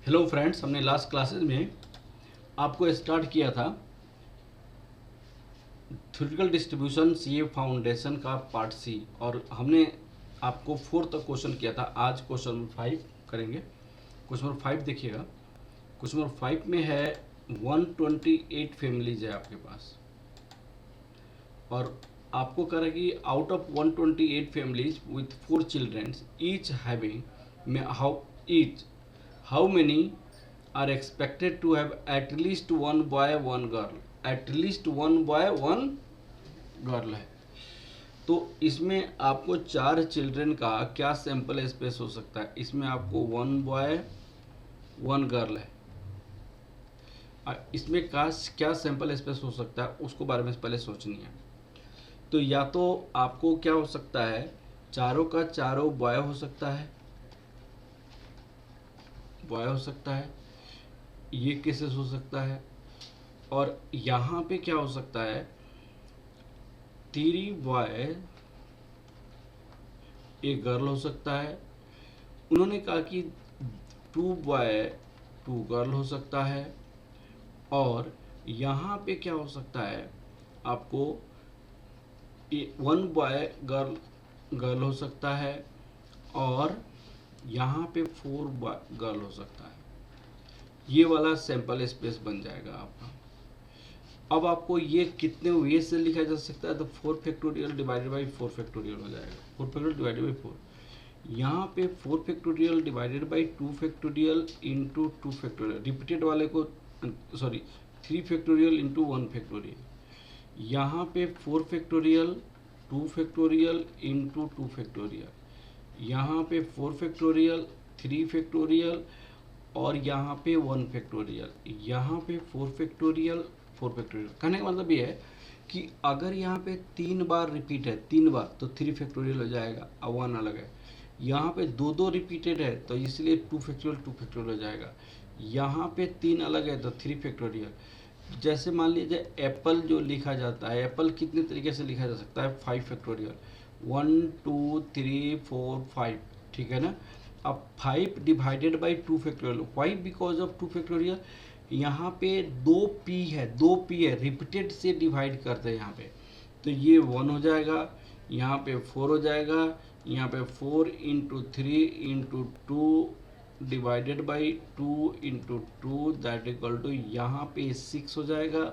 Hello friends, हमने last classes में आपको स्टार्ट किया था थ्योरेटिकल डिस्ट्रीब्यूशन सीए फाउंडेशन का पार्ट सी, और हमने आपको 4 तक क्वेश्चन किया था। आज क्वेश्चन नंबर 5 करेंगे। क्वेश्चन नंबर 5 देखिएगा। क्वेश्चन नंबर 5 में है 128 फैमिलीज है आपके पास, और आपको कह रहा है कि out of 128 families with 4 childrens each having how many are expected to have at least one boy one girl, at least one boy one girl है। तो इसमें आपको 4 चिल्ड्रन का क्या सैंपल स्पेस हो सकता है? इसमें आपको 1 बॉय 1 गर्ल है। इसमें क्या सैंपल स्पेस हो सकता है उसको बारे में पहले सोचनी है। तो या तो आपको क्या हो सकता है, चारों का चारों बॉय हो सकता है, बॉय हो सकता है, ये केसेस हो सकता है। और यहाँ पे क्या हो सकता है, 3 बॉय एक गर्ल हो सकता है। उन्होंने कहा कि 2 बॉय 2 गर्ल हो सकता है। और यहाँ पे क्या हो सकता है, आपको 1 बॉय गर्ल हो सकता है, और यहाँ पे 4 बॉय गर्ल हो सकता है। ये वाला सैंपल स्पेस बन जाएगा आपका। अब आपको ये कितने वे से लिखा जा सकता है, तो 4 फैक्टोरियल डिवाइडेड बाई 4 फैक्टोरियल हो जाएगा। 4 फैक्टोरियल डिवाइडेड बाई 4, यहाँ पे 4 factorial divided by 2 factorial into 2 factorial, repeated वाले को 3 फैक्टोरियल इंटू 1 फैक्टोरियल। यहाँ पे 4 फैक्टोरियल 2 फैक्टोरियल इंटू 2 फैक्टोरियल, यहाँ पे 4 फैक्टोरियल 3 फैक्टोरियल, और यहाँ पे 1 फैक्टोरियल, यहाँ पे 4 फैक्टोरियल 4 फैक्टोरियल। कहने का मतलब ये है कि अगर यहाँ पे 3 बार रिपीट है, 3 बार, तो 3 फैक्टोरियल हो जाएगा, और 1 अलग है। यहाँ पे 2 रिपीटेड है, तो इसलिए 2 फैक्टोरियल हो जाएगा। यहाँ पे 3 अलग है, तो 3 फैक्टोरियल। जैसे मान लीजिए एप्पल जो लिखा जाता है, एप्पल कितने तरीके से लिखा जा सकता है? 5 फैक्टोरियल, 1 2 3 4 5, ठीक है ना। अब 5 divided by 2 factorial, why? Because of 2 factorial. यहाँ पे 2p है, 2p है, रिपीटेड से डिवाइड करते हैं यहाँ पे, तो ये 1 हो जाएगा, यहाँ पे 4 हो जाएगा, यहाँ पे 4 into 3 into 2 divided by 2 into 2 that equal to, यहाँ पे 6 हो जाएगा,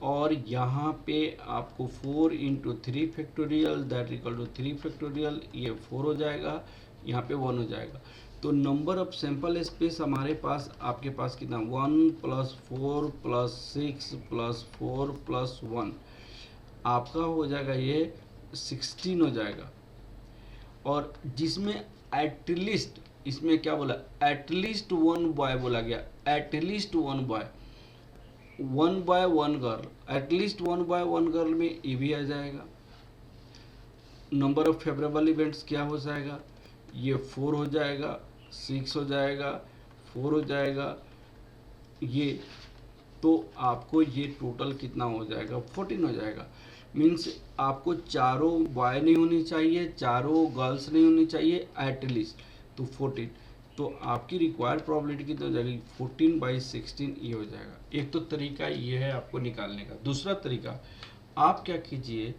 और यहाँ पे आपको 4 into 3 factorial that equal to 3 factorial, ये 4 हो जाएगा, यहाँ पे 1 हो जाएगा। तो नंबर ऑफ सैंपल स्पेस हमारे पास, आपके पास कितना? 1 प्लस 4 प्लस 6 प्लस 4 प्लस 1, आपका हो जाएगा ये 16 हो जाएगा। और जिसमें एटलीस्ट, इसमें क्या बोला? एटलीस्ट 1 बॉय बोला गया, at least 1 boy 1 boy 1 girl, at least 1 boy 1 girl में ये भी आ जाएगा। नंबर ऑफ फेवरेबल इवेंट्स क्या हो जाएगा? ये 4 हो जाएगा, 6 हो जाएगा, 4 हो जाएगा, ये। तो आपको ये टोटल कितना हो जाएगा? 14 हो जाएगा। मीन्स आपको चारों बॉय नहीं होनी चाहिए, चारों गर्ल्स नहीं होनी चाहिए, एटलीस्ट तो 14। तो आपकी रिक्वायर्ड प्रोबेबिलिटी कितनी हो जाएगी? 14/16 ये हो जाएगा। एक तो तरीका ये है आपको निकालने का। दूसरा तरीका आप क्या कीजिए,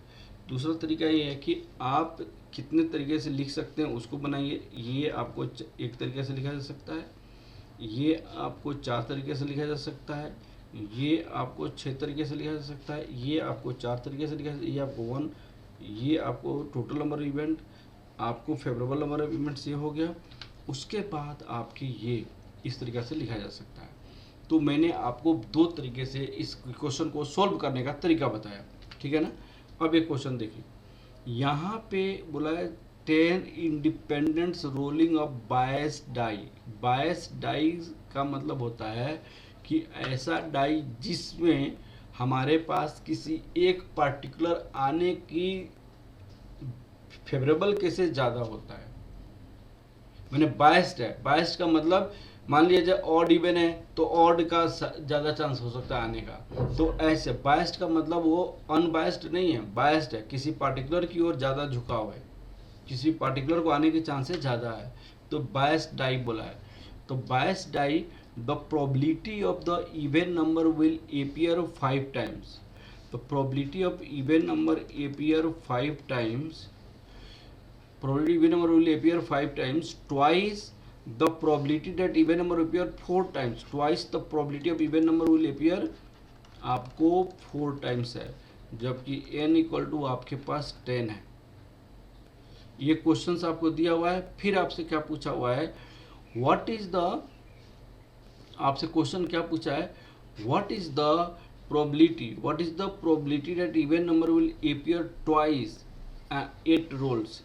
दूसरा तरीका ये है कि आप कितने तरीके से लिख सकते हैं उसको बनाइए। ये आपको एक तरीके से लिखा जा सकता है, ये आपको 4 तरीके से लिखा जा सकता है, ये आपको 6 तरीके से लिखा जा सकता है, ये आपको 4 तरीके से लिखा जा सकता है, ये आपको 1, ये आपको टोटल नंबर ऑफ इवेंट, आपको फेवरेबल नंबर ऑफ इवेंट्स ये हो गया। उसके बाद आपकी ये इस तरीके से लिखा जा सकता है। तो मैंने आपको 2 तरीके से इस क्वेश्चन को सॉल्व करने का तरीका बताया, ठीक है ना। अब एक क्वेश्चन देखिए, यहाँ पे बोला है 10 independents rolling of bias die. Bias die का मतलब होता है कि ऐसा डाई जिसमें हमारे पास किसी एक पार्टिकुलर आने की फेवरेबल केसेस ज़्यादा होता है। मैंने बायस्ड है, बायस्ड का मतलब मान लीजिए ऑड इवन है तो ऑड का ज़्यादा चांस हो सकता है आने का। तो ऐसे बायस्ड का मतलब वो अनबायस्ड नहीं है, बायस्ड है, किसी पार्टिकुलर की ओर ज़्यादा झुकाव है, किसी पार्टिकुलर को आने के चांसेस ज़्यादा है, तो बायस्ड डाई बोला है। तो तो biased die the probability of the even number will appear 5 times. तो probability of even number appear 5 times, probability even number will appear 5 times, twice the probability that even number will appear 4 times, twice the probability of even number will appear आपको 4 times है, जबकि n equal to आपके पास 10 है। ये question आपको दिया हुआ है। फिर आपसे क्या पूछा हुआ है, व्हाट इज द, आपसे क्वेश्चन क्या पूछा है, what is the probability that even number will appear twice 8 rolls.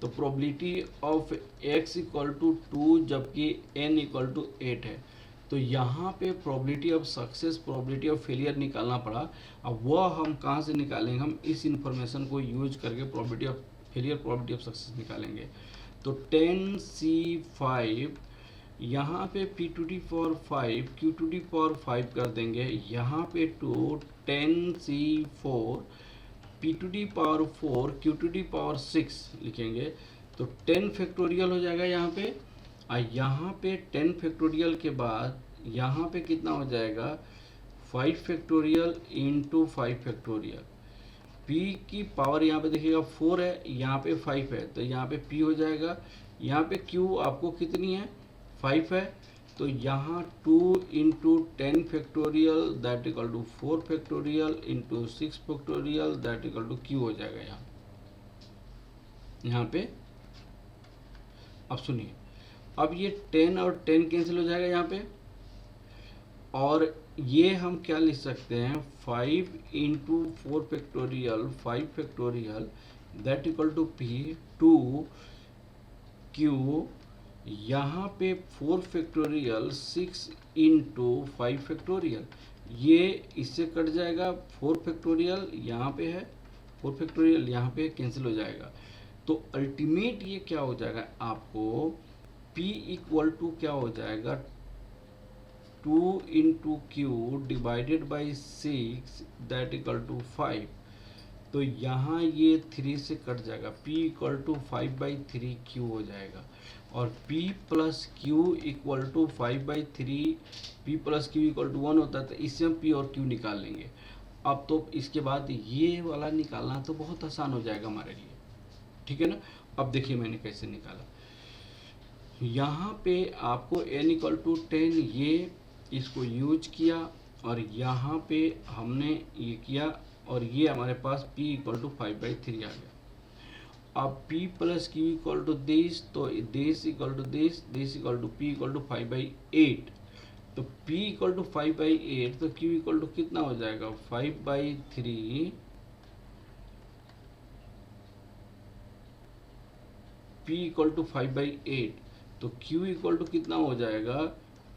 तो probability of x equal to 2 जबकि n इक्वल टू 8 है। तो यहाँ पे probability of success, probability of failure निकालना पड़ा। अब वह हम कहाँ से निकालेंगे, हम इस इंफॉर्मेशन को यूज करके probability of failure, probability of success निकालेंगे। तो 10c5 यहाँ पे p to the power 5 q to the power 5 कर देंगे, यहाँ पे two 10c4 p to the power 4 q to the power 6 लिखेंगे। तो 10 फैक्टोरियल हो जाएगा यहाँ पे, और यहाँ पे 10 फैक्टोरियल के बाद यहाँ पे कितना हो जाएगा, 5 फैक्टोरियल इंटू 5 फैक्टोरियल। p की पावर यहाँ पे देखिएगा 4 है, यहाँ पे 5 है, तो यहाँ पे p हो जाएगा। यहाँ पे q आपको कितनी है, 5 है, तो यहाँ 2 into 10 factorial that equal to 4 factorial into 6 factorial that equal to q हो जाएगा यहाँ पे। अब सुनिए, अब ये 10 और 10 कैंसिल हो जाएगा यहाँ पे, और ये हम क्या लिख सकते हैं, 5 into 4 factorial 5 factorial that equal to p 2 q, यहाँ पे 4 फैक्टोरियल 6 इंटू 5 फैक्टोरियल, ये इससे कट जाएगा, 4 फैक्टोरियल यहाँ पे है, 4 फैक्टोरियल यहाँ पे कैंसिल हो जाएगा। तो अल्टीमेट ये क्या हो जाएगा, आपको p इक्वल टू क्या हो जाएगा, 2 into q divided by 6 that equal to 5। तो यहाँ ये 3 से कट जाएगा, p इक्वल टू 5/3 q हो जाएगा, और p plus Q equal to 5/3, p plus Q equal to 1 होता है, तो इससे हम p और q निकाल लेंगे। अब तो इसके बाद ये वाला निकालना तो बहुत आसान हो जाएगा हमारे लिए, ठीक है ना। अब देखिए मैंने कैसे निकाला, यहाँ पे आपको n इक्वल टू 10 ये इसको यूज किया, और यहाँ पे हमने ये किया, और ये हमारे पास p इक्वल टू 5/3 आ गया। अब p plus Q equal to this, तो this equal to this equal to p equal to 5/8। तो p इक्वल टू 5/8, तो q इक्वल टू कितना हो जाएगा, 5/3, p इक्वल टू 5/8, तो q इक्वल टू कितना हो जाएगा,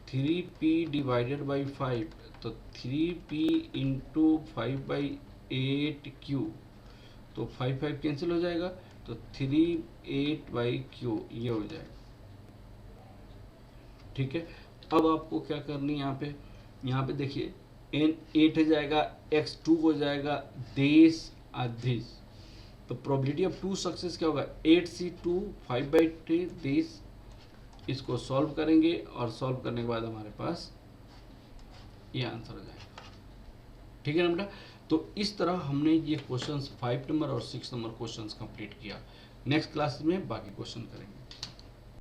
3p डिवाइडेड बाई 5, तो 3p इंटू 5/8q, तो 5 कैंसिल हो जाएगा, तो 3/8/q ये हो जाएगा, ठीक है। अब आपको क्या करनी है, यहाँ पे देखिए n 8 हो जाएगा, x 2 हो जाएगा, देश आदेश। तो प्रोबेबिलिटी ऑफ 2 सक्सेस क्या होगा, 8c2 5/3 देश। इसको सॉल्व करेंगे, और सॉल्व करने के बाद हमारे पास ये आंसर हो जाएगा, ठीक है ना बेटा। तो इस तरह हमने ये क्वेश्चंस 5 नंबर और 6 नंबर क्वेश्चंस कंप्लीट किया। नेक्स्ट क्लास में बाकी क्वेश्चन करेंगे।